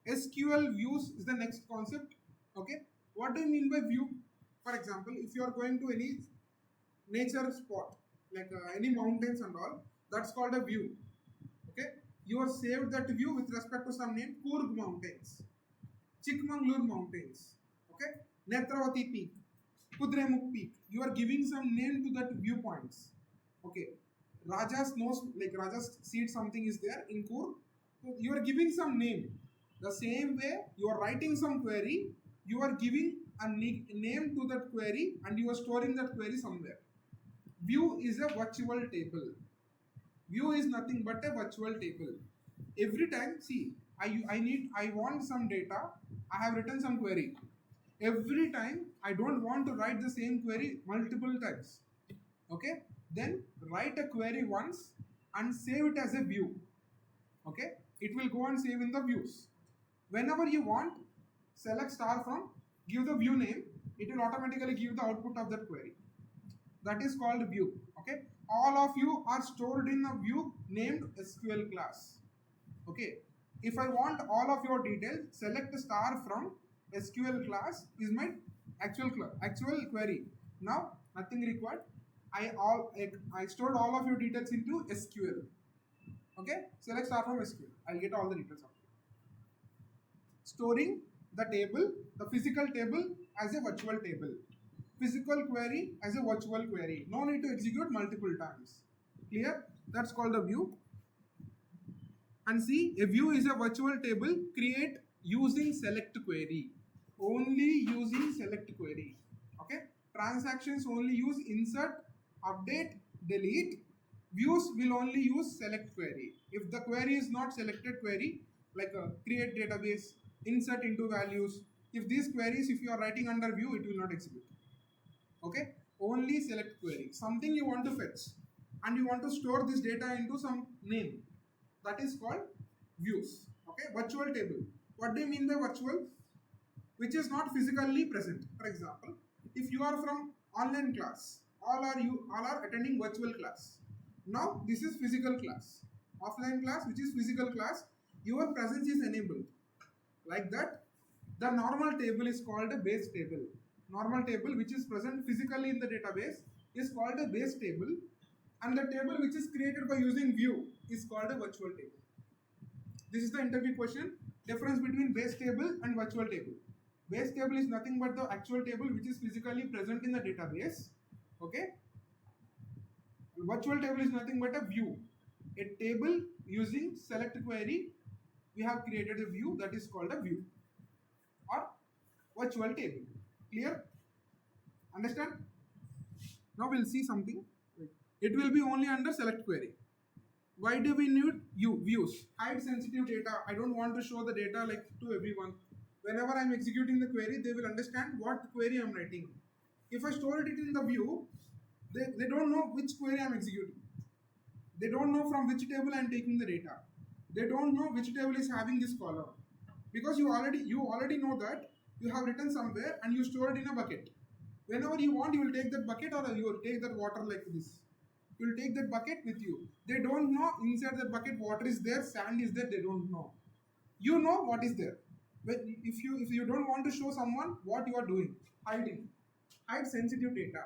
SQL views is the next concept. Okay, what do you mean by view? For example, if you are going to any nature spot like any mountains and all, that's called a view. Okay, you have saved that view with respect to some name, Coorg Mountains, Chikmagalur Mountains, okay, Netravati Peak, Kudremukh Peak. You are giving some name to that viewpoints. Okay, Raja's knows like Raja's seed something is there in Coorg. So you are giving some name. The same way you are writing some query, you are giving a name to that query and you are storing that query somewhere. View is a virtual table. View is nothing but a virtual table. Every time, see, I want some data. I have written some query. Every time, I don't want to write the same query multiple times. Okay, then write a query once and save it as a view. Okay, it will go and save in the views. Whenever you want, select star from, give the view name. It will automatically give the output of that query. That is called view. Okay, all of you are stored in a view named SQL class. Okay, if I want all of your details, select star from SQL class is my actual query. Now nothing required. I stored all of your details into SQL. Okay, select star from SQL. I'll get all the details of it. Storing the table, the physical table as a virtual table. Physical query as a virtual query. No need to execute multiple times. Clear? That's called a view. And see, a view is a virtual table create using select query. Only using select query. Okay? Transactions only use insert, update, delete. Views will only use select query. If the query is not selected query, like a create database, insert into values, if these queries, if you are writing under view, it will not execute. Okay, only select query, something you want to fetch and you want to store this data into some name, that is called views. Okay, virtual table. What do you mean by virtual? Which is not physically present. For example, if you are from online class, all are attending virtual class. Now this is physical class. Offline class, which is physical class, your presence is enabled. Like that, the normal table is called a base table. Normal table which is present physically in the database is called a base table, and the table which is created by using view is called a virtual table. This is the interview question. Difference between base table and virtual table. Base table is nothing but the actual table which is physically present in the database. Okay. Virtual table is nothing but a view. A table using select query. We have created a view, that is called a view or virtual table. Clear? Understand? Now we'll see something. It will be only under select query. Why do we need views? Hide sensitive data. I don't want to show the data like to everyone. Whenever I'm executing the query, they will understand what query I'm writing. If I store it in the view, they don't know which query I'm executing. They don't know from which table I'm taking the data. They don't know which table is having this column. Because you already know that you have written somewhere and you store it in a bucket. Whenever you want, you will take that bucket or you will take that water like this. You will take that bucket with you. They don't know inside that bucket water is there, sand is there, they don't know. You know what is there. But if you don't want to show someone what you are doing, hiding. Hide sensitive data.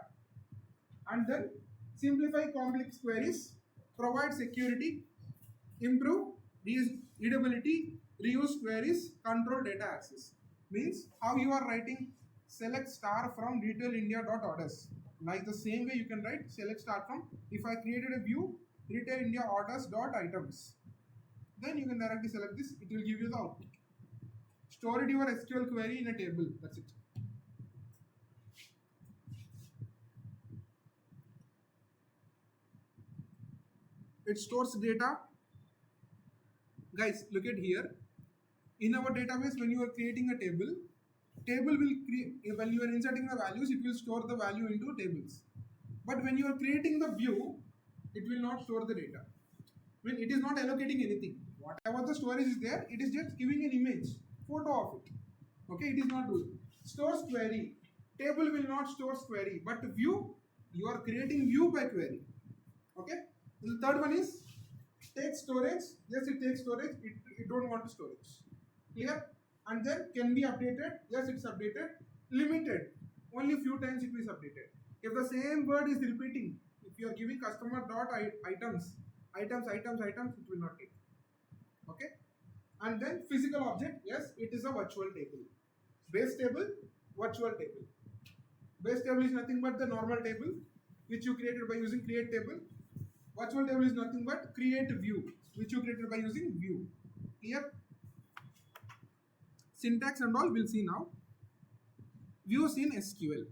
And then simplify complex queries, provide security, improve readability, reuse queries, control data access. Means how you are writing select star from retailindia.orders. Like the same way you can write select star from, if I created a view retailindia.orders.items, then you can directly select this, it will give you the output. Store it your SQL query in a table, that's it. It stores data. Guys, look at here. In our database, when you are creating a table will create, when you are inserting the values, it will store the value into tables. But when you are creating the view, it will not store the data. When it is not allocating anything. Whatever the storage is there, it is just giving an image, photo of it. Okay, it is not doing. Stores query. Table will not store query, but view, you are creating view by query. Okay. The third one is take storage. Yes, it takes storage. It don't want storage. Clear? And then can be updated. Yes, it's updated. Limited. Only few times it is updated. If the same word is repeating, if you are giving customer dot items, it will not take. Okay? And then physical object, yes, it is a virtual table. Base table, virtual table. Base table is nothing but the normal table which you created by using create table. Virtual table is nothing but create view which you created by using view. Clear? Syntax and all we'll see now. Views in SQL.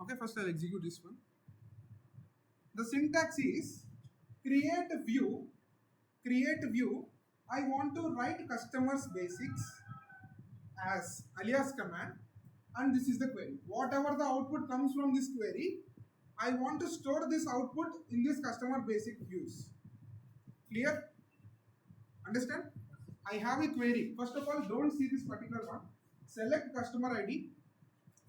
Okay, first I'll execute this one. The syntax is create view. I want to write customers basics as alias command, and this is the query. Whatever the output comes from this query, I want to store this output in this customer basic views. Clear? Understand? I have a query. First of all, don't see this particular one. Select customer ID,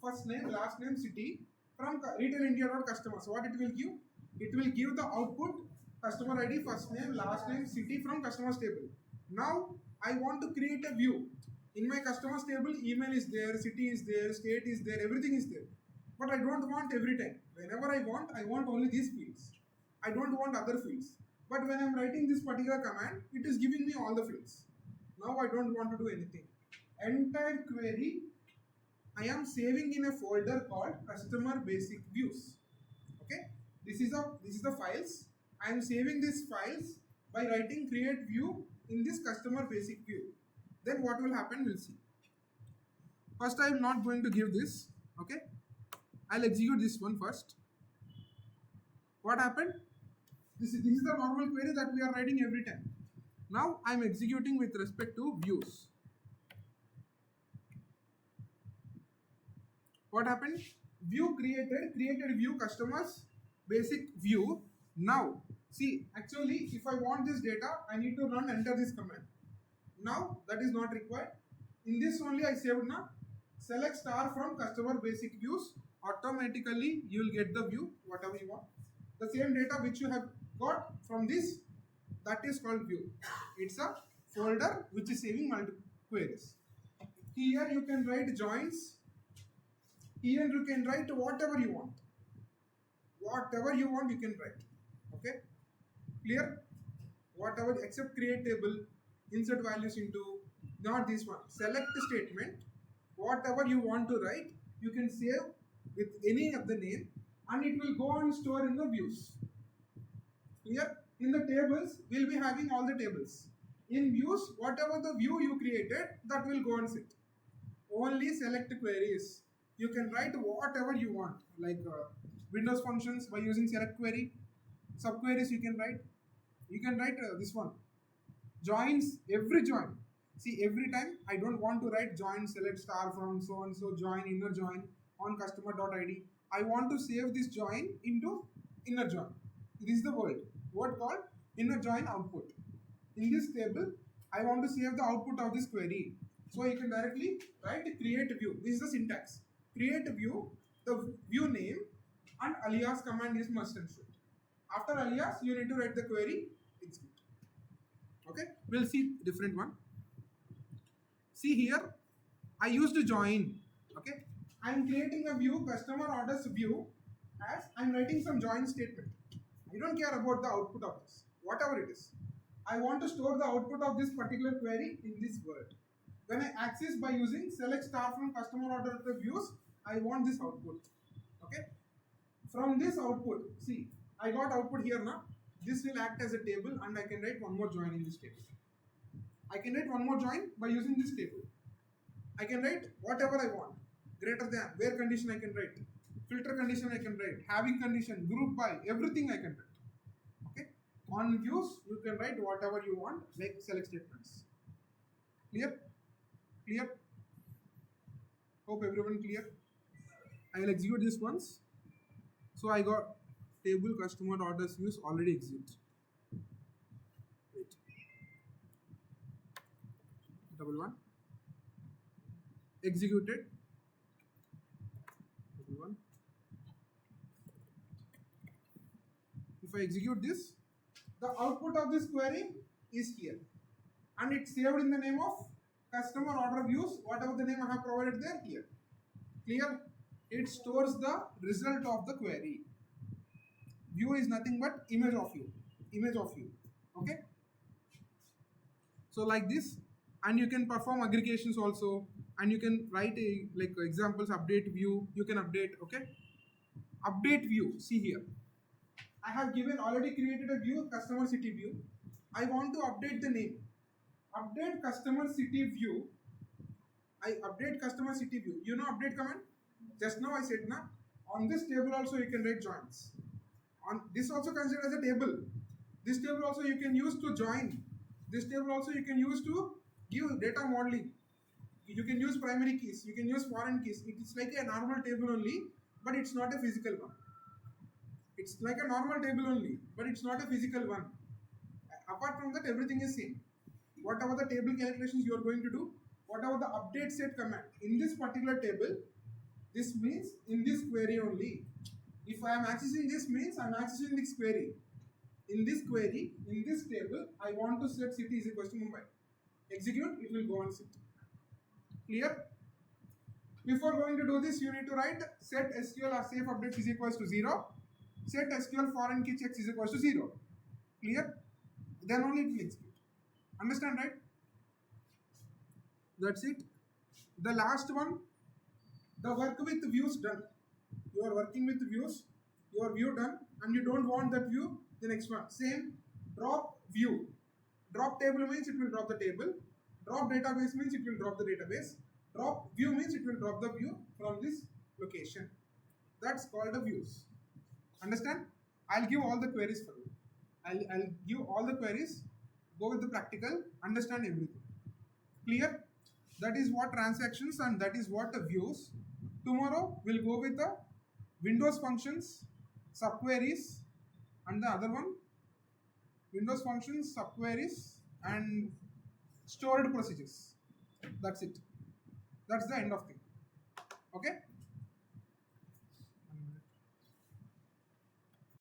first name, last name, city from retail India.customers. What it will give? It will give the output customer ID, first name, last name, city from customers table. Now I want to create a view. In my customers table, email is there, city is there, state is there, everything is there. But I don't want every time. Whenever I want only these fields. I don't want other fields. But when I'm writing this particular command, it is giving me all the fields. Now I don't want to do anything. Entire query I am saving in a folder called customer basic views. Okay, this is the files. I am saving these files by writing create view in this customer basic view. Then what will happen, we'll see. First I am not going to give this. Okay, I'll execute this one first. What happened? This is the normal query that we are writing every time. Now I am executing with respect to views. What happened? View created view customers basic view. Now see, actually if I want this data, I need to enter this command. Now that is not required. In this only I saved now. Select star from customer basic views. Automatically you will get the view whatever you want. The same data which you have got from this, that is called view. It's a folder which is saving multiple queries. Here you can write joins. Here you can write whatever you want. Whatever you want you can write. Okay? Clear? Whatever except create table, insert values into, not this one. Select statement. Whatever you want to write, you can save with any of the name and it will go and store in the views. Clear? In the tables, we'll be having all the tables. In views, whatever the view you created, that will go and sit. Only select queries. You can write whatever you want, like Windows functions by using select query. Subqueries you can write. You can write this one. Joins, every join. See, every time I don't want to write join select star from so and so join inner join on customer.id. I want to save this join into inner join. This is the word called inner join output. In this table, I want to save the output of this query. So you can directly write create view. This is the syntax. Create view, the view name and alias command is must and should. After alias, you need to write the query, execute. Okay, we'll see different one. See here, I used to join. Okay, I am creating a view, customer orders view, as I am writing some join statement. I don't care about the output of this, whatever it is. I want to store the output of this particular query in this word. When I access by using select star from customer order views, I want this output. Okay, from this output, see, I got output here now. This will act as a table and I can write one more join in this table. I can write one more join by using this table. I can write whatever I want. Greater than, where condition I can write. Filter condition I can write. Having condition, group by, everything I can write. Okay. On views, you can write whatever you want, like select statements. Clear? Clear? Hope everyone clear. I will execute this once. So I got table customer orders views already exit. Wait. Double one. Executed. Double one. If I execute this, the output of this query is here. And it's saved in the name of customer order views, whatever the name I have provided there, here. Clear? It stores the result of the query. View is nothing but image of you. Image of you. Okay? So like this, and you can perform aggregations also, and you can write a like examples, update view, you can update, okay? Update view, see here. I have given already created a view, customer city view. I want to update the name. Update customer city view. I update customer city view. You know update command? Just now I said na. On this table also you can write joins. On this also considered as a table. This table also you can use to join. This table also you can use to give data modeling. You can use primary keys. You can use foreign keys. It is like a normal table only, but it's not a physical one. It's like a normal table only, but it's not a physical one. Apart from that, everything is same. Whatever the table calculations you are going to do, whatever the update set command in this particular table, this means in this query only. If I am accessing this means I am accessing this query. In this query, in this table, I want to set city is equal to Mumbai. Execute, it will go on city. Clear? Before going to do this, you need to write set SQL or safe updates is equals to 0. Set SQL foreign key checks is equals to 0. Clear? Then only it will execute. Understand, right? That's it. The last one, the work with views done. You are working with views, your view done, and you don't want that view, the next one. Same, drop view. Drop table means it will drop the table. Drop database means it will drop the database. Drop view means it will drop the view from this location. That's called the views. Understand? I'll give all the queries for you. I'll give all the queries. Go with the practical. Understand everything. Clear? That is what transactions and that is what the views. Tomorrow we'll go with the Windows functions, subqueries, and the other one Windows functions, subqueries, and stored procedures. That's it. That's the end of thing. Okay.